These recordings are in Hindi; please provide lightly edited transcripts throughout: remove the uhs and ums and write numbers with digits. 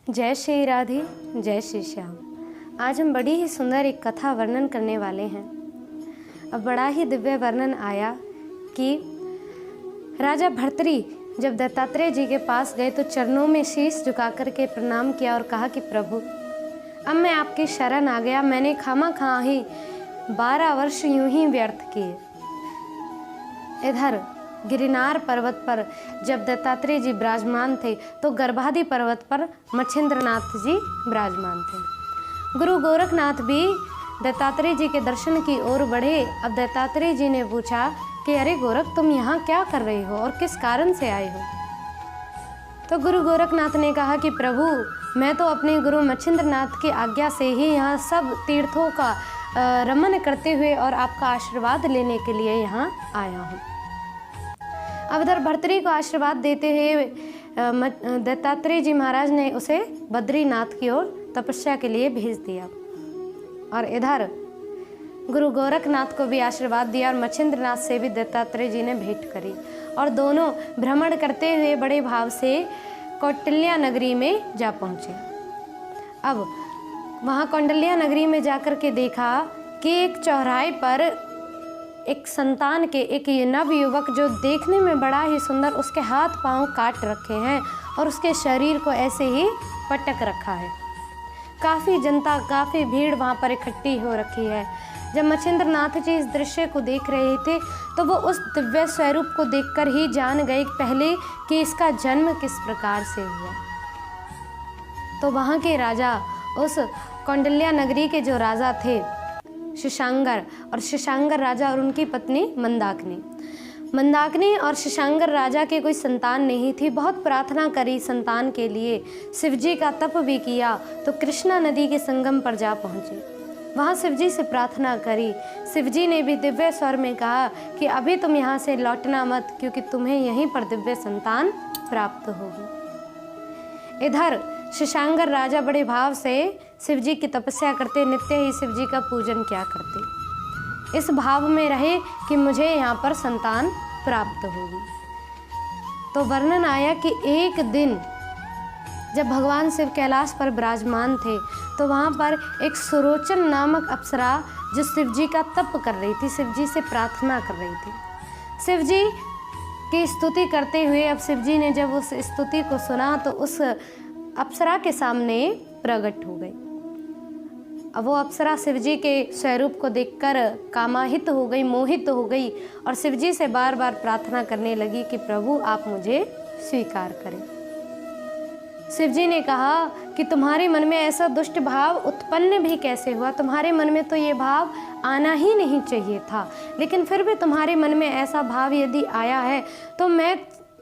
जय श्री राधे, जय श्री श्याम। आज हम बड़ी ही सुंदर एक कथा वर्णन करने वाले हैं। अब बड़ा ही दिव्य वर्णन आया कि राजा भर्तरी जब दत्तात्रेय जी के पास गए तो चरणों में शीश झुका करके प्रणाम किया और कहा कि प्रभु, अब मैं आपकी शरण आ गया। मैंने खामा ही 12 वर्ष यूं ही व्यर्थ किए। इधर गिरनार पर्वत पर जब दत्तात्रेय जी विराजमान थे तो गर्भादि पर्वत पर मच्छिंद्रनाथ जी विराजमान थे। गुरु गोरखनाथ भी दत्तात्रेय जी के दर्शन की ओर बढ़े। अब दत्तात्रेय जी ने पूछा कि अरे गोरख, तुम यहाँ क्या कर रहे हो और किस कारण से आए हो? तो गुरु गोरखनाथ ने कहा कि प्रभु, मैं तो अपने गुरु मच्छिंद्रनाथ की आज्ञा से ही यहाँ सब तीर्थों का रमन करते हुए और आपका आशीर्वाद लेने के लिए यहाँ आया हूँ। अब इधर भर्तरी को आशीर्वाद देते हुए दत्तात्रेय जी महाराज ने उसे बद्रीनाथ की ओर तपस्या के लिए भेज दिया और इधर गुरु गोरखनाथ को भी आशीर्वाद दिया और मच्छिंद्रनाथ से भी दत्तात्रेय जी ने भेंट करी और दोनों भ्रमण करते हुए बड़े भाव से कौटिल्य नगरी में जा पहुँचे। अब वहाँ कौटिल्य नगरी में जाकर के देखा कि एक चौराहे पर एक संतान के एक नव युवक जो देखने में बड़ा ही सुंदर, उसके हाथ पांव काट रखे हैं और उसके शरीर को ऐसे ही पटक रखा है। काफ़ी जनता, काफ़ी भीड़ वहाँ पर इकट्ठी हो रखी है। जब मच्छिंद्रनाथ जी इस दृश्य को देख रहे थे तो वो उस दिव्य स्वरूप को देखकर ही जान गए पहले कि इसका जन्म किस प्रकार से हुआ। तो वहाँ के राजा, उस कौंडिल्य नगरी के जो राजा थे शशांगर, और शशांगर राजा और उनकी पत्नी मंदाकिनी और शशांगर राजा के कोई संतान नहीं थी। बहुत प्रार्थना करी संतान के लिए, शिवजी का तप भी किया तो कृष्णा नदी के संगम पर जा पहुँचे। वहाँ शिवजी से प्रार्थना करी। शिवजी ने भी दिव्य स्वर में कहा कि अभी तुम यहाँ से लौटना मत, क्योंकि तुम्हें यहीं पर दिव्य संतान प्राप्त होगी। इधर शशांगर राजा बड़े भाव से शिवजी की तपस्या करते, नित्य ही शिवजी का पूजन किया करते, इस भाव में रहे कि मुझे यहाँ पर संतान प्राप्त होगी। तो वर्णन आया कि एक दिन जब भगवान शिव कैलाश पर विराजमान थे तो वहाँ पर एक सुरोचन नामक अप्सरा जो शिवजी का तप कर रही थी, शिवजी से प्रार्थना कर रही थी, शिवजी की स्तुति करते हुए। अब शिवजी ने जब उस स्तुति को सुना तो उस अप्सरा के सामने प्रकट हो गई। अब वो अप्सरा शिवजी के स्वरूप को देखकर कामाहित हो गई, मोहित हो गई और शिवजी से बार बार प्रार्थना करने लगी कि प्रभु, आप मुझे स्वीकार करें। शिवजी ने कहा कि तुम्हारे मन में ऐसा दुष्ट भाव उत्पन्न भी कैसे हुआ? तुम्हारे मन में तो ये भाव आना ही नहीं चाहिए था, लेकिन फिर भी तुम्हारे मन में ऐसा भाव यदि आया है तो मैं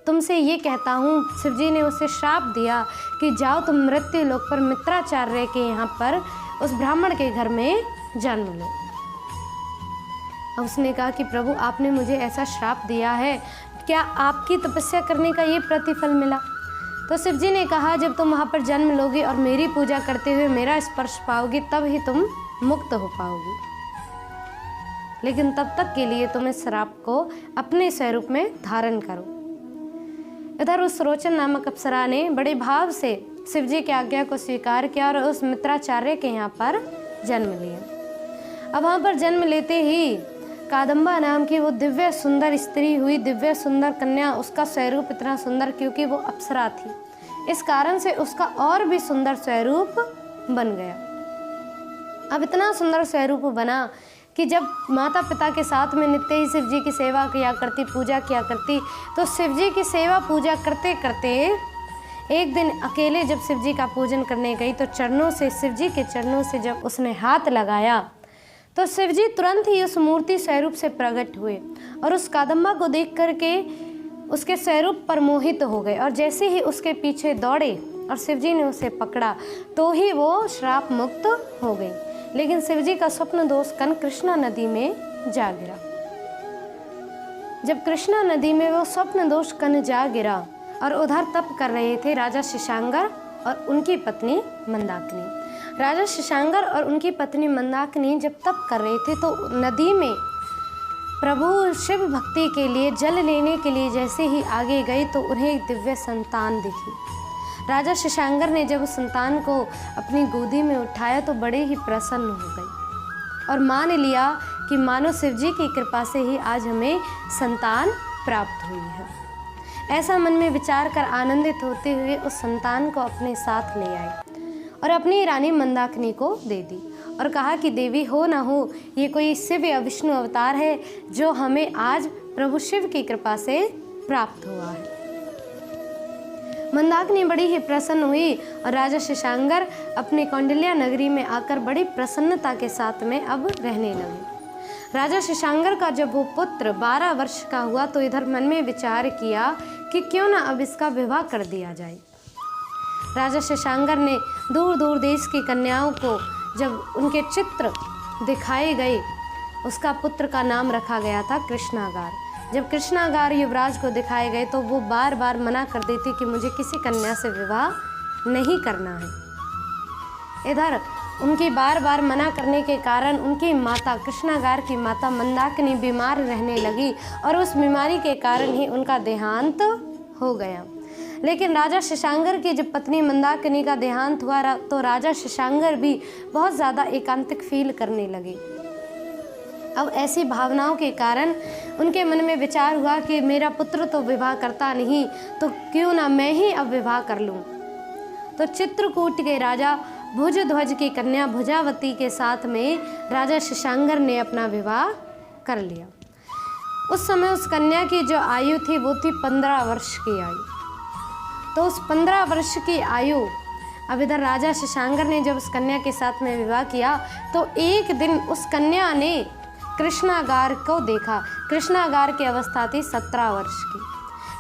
तुमसे ये कहता हूँ। शिवजी ने उसे श्राप दिया कि जाओ तुम मृत्यु लोक पर मित्राचार्य के यहाँ पर उस ब्राह्मण के घर में जन्म लो। अब उसने कहा कि प्रभु, आपने मुझे ऐसा श्राप दिया है, क्या आपकी तपस्या करने का ये प्रतिफल मिला? तो शिवजी ने कहा, जब तुम वहाँ पर जन्म लोगे और मेरी पूजा करते हुए मेरा स्पर्श पाओगे तब ही तुम मुक्त हो पाओगी, लेकिन तब तक के लिए तुम इस श्राप को अपने स्वरूप में धारण करो। इधर उस रोचन नामक अप्सरा ने बड़े भाव से शिवजी की आज्ञा को स्वीकार किया और उस मित्राचार्य के यहाँ पर जन्म लिया। अब वहाँ पर जन्म लेते ही कादम्बा नाम की वो दिव्य सुंदर स्त्री हुई, दिव्य सुंदर कन्या। उसका स्वरूप इतना सुंदर, क्योंकि वो अप्सरा थी, इस कारण से उसका और भी सुंदर स्वरूप बन गया। अब इतना सुंदर स्वरूप बना कि जब माता पिता के साथ में नित्य ही शिवजी की सेवा किया करती, पूजा किया करती, तो शिवजी की सेवा पूजा करते करते एक दिन अकेले जब शिवजी का पूजन करने गई तो चरणों से, शिवजी के चरणों से जब उसने हाथ लगाया तो शिवजी तुरंत ही उस मूर्ति स्वरूप से प्रकट हुए और उस कादम्बा को देख करके उसके स्वरूप पर मोहित हो गए और जैसे ही उसके पीछे दौड़े और शिवजी ने उसे पकड़ा तो ही वो श्राप मुक्त हो गई। लेकिन शिवजी का स्वप्न दोष कण कृष्णा नदी में जा गिरा। जब कृष्णा नदी में वो स्वप्न दोष कण जा गिरा और उधर तप कर रहे थे राजा शशांगर और उनकी पत्नी मंदाकिनी। राजा शशांगर और उनकी पत्नी मंदाकिनी जब तप कर रहे थे तो नदी में प्रभु शिव भक्ति के लिए जल लेने के लिए जैसे ही आगे गई तो उन्हें एक दिव्य संतान दिखी। राजा शशांकर ने जब उस संतान को अपनी गोदी में उठाया तो बड़े ही प्रसन्न हो गए और मान लिया कि मानो शिव जी की कृपा से ही आज हमें संतान प्राप्त हुई है। ऐसा मन में विचार कर आनंदित होते हुए उस संतान को अपने साथ ले आए और अपनी रानी मंदाकिनी को दे दी और कहा कि देवी हो ना हो, ये कोई शिव या विष्णु अवतार है जो हमें आज प्रभु शिव की कृपा से प्राप्त हुआ है। मंदाकिनी बड़ी ही प्रसन्न हुई और राजा शशांकर अपनी कौंडिल्या नगरी में आकर बड़ी प्रसन्नता के साथ में अब रहने लगे। राजा शशांकर का जब वो पुत्र 12 वर्ष का हुआ तो इधर मन में विचार किया कि क्यों ना अब इसका विवाह कर दिया जाए। राजा शशांकर ने दूर दूर देश की कन्याओं को जब उनके चित्र दिखाए गए, उसका पुत्र का नाम रखा गया था कृष्णागार। जब कृष्णागार युवराज को दिखाए गए तो वो बार बार मना कर देती कि मुझे किसी कन्या से विवाह नहीं करना है। इधर उनकी बार बार मना करने के कारण उनकी माता, कृष्णागार की माता मंदाकिनी बीमार रहने लगी और उस बीमारी के कारण ही उनका देहांत हो गया। लेकिन राजा शशांकर की जब पत्नी मंदाकिनी का देहांत हुआ तो राजा शशांकर भी बहुत ज़्यादा एकांतिक फील करने लगे। अब ऐसी भावनाओं के कारण उनके मन में विचार हुआ कि मेरा पुत्र तो विवाह करता नहीं, तो क्यों ना मैं ही अब विवाह कर लूं। तो चित्रकूट के राजा भुजध्वज की कन्या भुजावती के साथ में राजा शशांकर ने अपना विवाह कर लिया। उस समय उस कन्या की जो आयु थी वो थी 15 वर्ष की आयु। तो उस 15 वर्ष की आयु, अब इधर राजा शशांकर ने जब उस कन्या के साथ में विवाह किया तो एक दिन उस कन्या ने कृष्णागार को देखा। कृष्णागार की अवस्था थी 17 वर्ष की,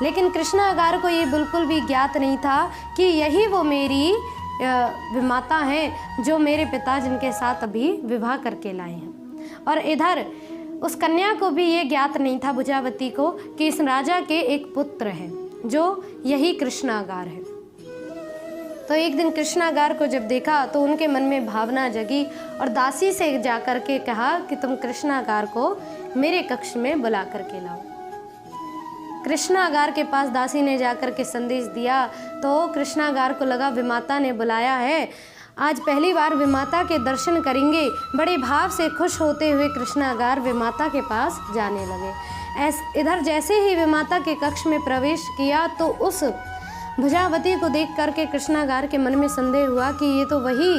लेकिन कृष्णागार को ये बिल्कुल भी ज्ञात नहीं था कि यही वो मेरी विमाता हैं जो मेरे पिता जिनके साथ अभी विवाह करके लाए हैं। और इधर उस कन्या को भी ये ज्ञात नहीं था, भुजावती को, कि इस राजा के एक पुत्र हैं जो यही कृष्णागार है। तो एक दिन कृष्णागार को जब देखा तो उनके मन में भावना जगी और दासी से जाकर के कहा कि तुम कृष्णागार को मेरे कक्ष में बुला करके लाओ। कृष्णागार के पास दासी ने जाकर के संदेश दिया तो कृष्णागार को लगा विमाता ने बुलाया है, आज पहली बार विमाता के दर्शन करेंगे। बड़े भाव से खुश होते हुए कृष्णागार विमाता के पास जाने लगे। इधर जैसे ही विमाता के कक्ष में प्रवेश किया तो उस भुजावती को देख करके कृष्णागार के मन में संदेह हुआ कि ये तो वही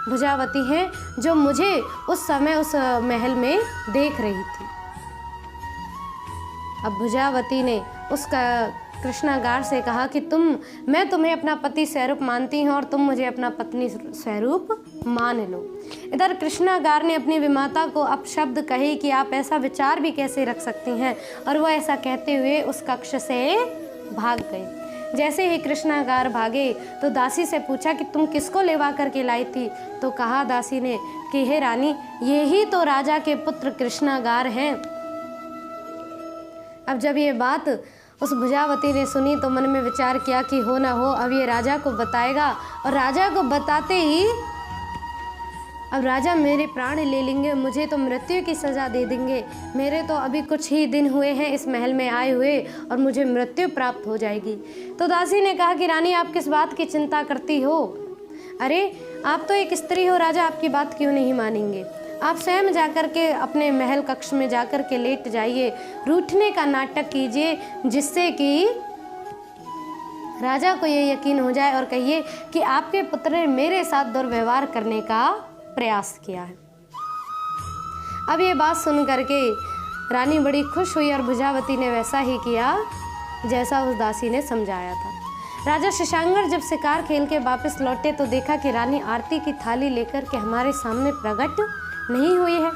भुजावती है जो मुझे उस समय उस महल में देख रही थी। अब भुजावती ने उस कृष्णागार से कहा कि मैं तुम्हें अपना पति स्वरूप मानती हूँ और तुम मुझे अपना पत्नी स्वरूप मान लो। इधर कृष्णागार ने अपनी विमाता को अपशब्द कहे कि आप ऐसा विचार भी कैसे रख सकती हैं, और वो ऐसा कहते हुए उस कक्ष से भाग गए। जैसे ही कृष्णागार भागे तो दासी से पूछा कि तुम किसको लेवा करके लाई थी। तो कहा दासी ने कि हे रानी, यही तो राजा के पुत्र कृष्णागार हैं। अब जब ये बात उस भुजावती ने सुनी तो मन में विचार किया कि हो ना हो अब ये राजा को बताएगा, और राजा को बताते ही अब राजा मेरे प्राण ले लेंगे, मुझे तो मृत्यु की सज़ा दे देंगे। मेरे तो अभी कुछ ही दिन हुए हैं इस महल में आए हुए और मुझे मृत्यु प्राप्त हो जाएगी। तो दासी ने कहा कि रानी आप किस बात की चिंता करती हो? अरे आप तो एक स्त्री हो, राजा आपकी बात क्यों नहीं मानेंगे? आप स्वयं जाकर के अपने महल कक्ष में जाकर के लेट जाइए, रूठने का नाटक कीजिए, जिससे कि राजा को ये यकीन हो जाए और कहिए कि आपके पुत्र ने मेरे साथ दुर्व्यवहार करने का प्रयास किया है। अब ये बात सुन करके रानी बड़ी खुश हुई और भुजावती ने वैसा ही किया जैसा उस दासी ने समझाया था। राजा शशांकर जब शिकार खेल के वापस लौटे तो देखा कि रानी आरती की थाली लेकर के हमारे सामने प्रकट नहीं हुई है,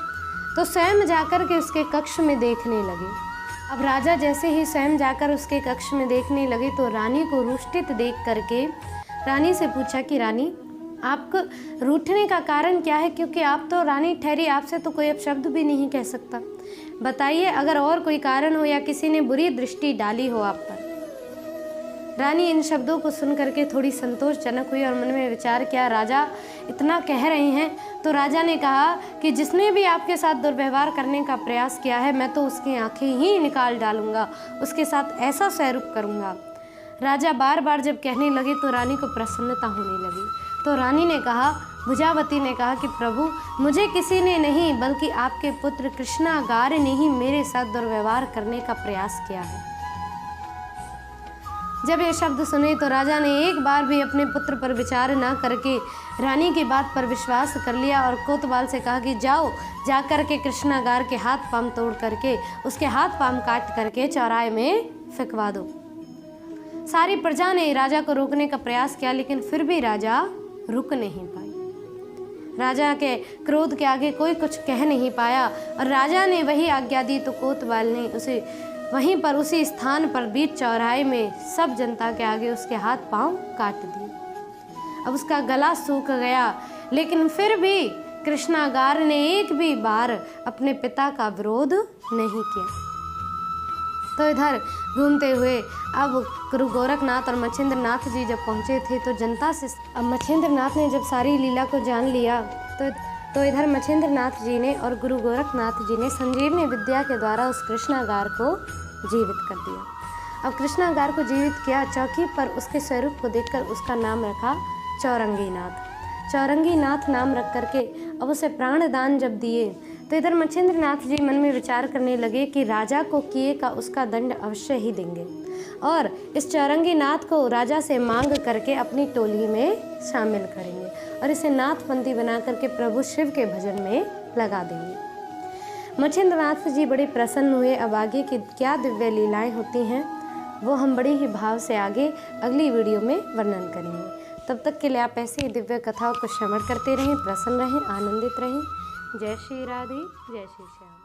तो स्वयं जाकर के उसके कक्ष में देखने लगे। अब राजा जैसे ही स्वयं जाकर उसके कक्ष में देखने लगे तो रानी को रुष्टित देख करके रानी से पूछा कि रानी आपको रूठने का कारण क्या है? क्योंकि आप तो रानी ठहरी, आपसे तो कोई अपशब्द भी नहीं कह सकता। बताइए अगर और कोई कारण हो या किसी ने बुरी दृष्टि डाली हो आप पर। रानी इन शब्दों को सुन करके थोड़ी संतोषजनक हुई और मन में विचार किया, राजा इतना कह रहे हैं तो राजा ने कहा कि जिसने भी आपके साथ दुर्व्यवहार करने का प्रयास किया है मैं तो उसकी आंखें ही निकाल डालूंगा, उसके साथ ऐसा स्वरूप करूंगा। राजा बार बार जब कहने लगे तो रानी को प्रसन्नता होने लगी। तो रानी ने कहा, भुजावती ने कहा कि प्रभु, मुझे किसी ने नहीं बल्कि आपके पुत्र कृष्णागार ने ही मेरे साथ दुर्व्यवहार करने का प्रयास किया है। जब ये शब्द सुने तो राजा ने एक बार भी अपने पुत्र पर विचार न करके रानी की बात पर विश्वास कर लिया और कोतवाल से कहा कि जाओ, जा कर के कृष्णागार के हाथ पांव तोड़ करके उसके हाथ पांव काट करके चौराहे में फेंकवा दो। सारी प्रजा ने राजा को रोकने का प्रयास किया, लेकिन फिर भी राजा रुक नहीं पाई। राजा के क्रोध के आगे कोई कुछ कह नहीं पाया और राजा ने वही आज्ञा दी तो कोतवाल ने उसे वहीं पर उसी स्थान पर बीच चौराहे में सब जनता के आगे उसके हाथ पांव काट दिए। अब उसका गला सूख गया, लेकिन फिर भी कृष्णागार ने एक भी बार अपने पिता का विरोध नहीं किया। तो इधर घूमते हुए अब गुरु गोरखनाथ और मच्छिंद्रनाथ जी जब पहुँचे थे तो जनता से अब मच्छिंद्रनाथ ने जब सारी लीला को जान लिया तो इधर मच्छिंद्रनाथ जी ने और गुरु गोरखनाथ जी ने संजीवनी विद्या के द्वारा उस कृष्णागार को जीवित कर दिया। अब कृष्णागार को जीवित किया, चौकी पर उसके स्वरूप को देखकर उसका नाम रखा चौरंगीनाथ। चौरंगीनाथ नाम रख करके अब उसे प्राणदान जब दिए तो इधर मच्छिंद्रनाथ जी मन में विचार करने लगे कि राजा को किए का उसका दंड अवश्य ही देंगे और इस चौरंगीनाथ को राजा से मांग करके अपनी टोली में शामिल करेंगे और इसे नाथबंदी बना करके प्रभु शिव के भजन में लगा देंगे। मच्छिंद्रनाथ जी बड़े प्रसन्न हुए। अब आगे की क्या दिव्य लीलाएं होती हैं वो हम बड़े ही भाव से आगे अगली वीडियो में वर्णन करेंगे। तब तक के लिए आप ऐसी ही दिव्य कथाओं को श्रवण करते रहें, प्रसन्न रहें, आनंदित रहें। जय श्री राधे, जय श्री श्याम।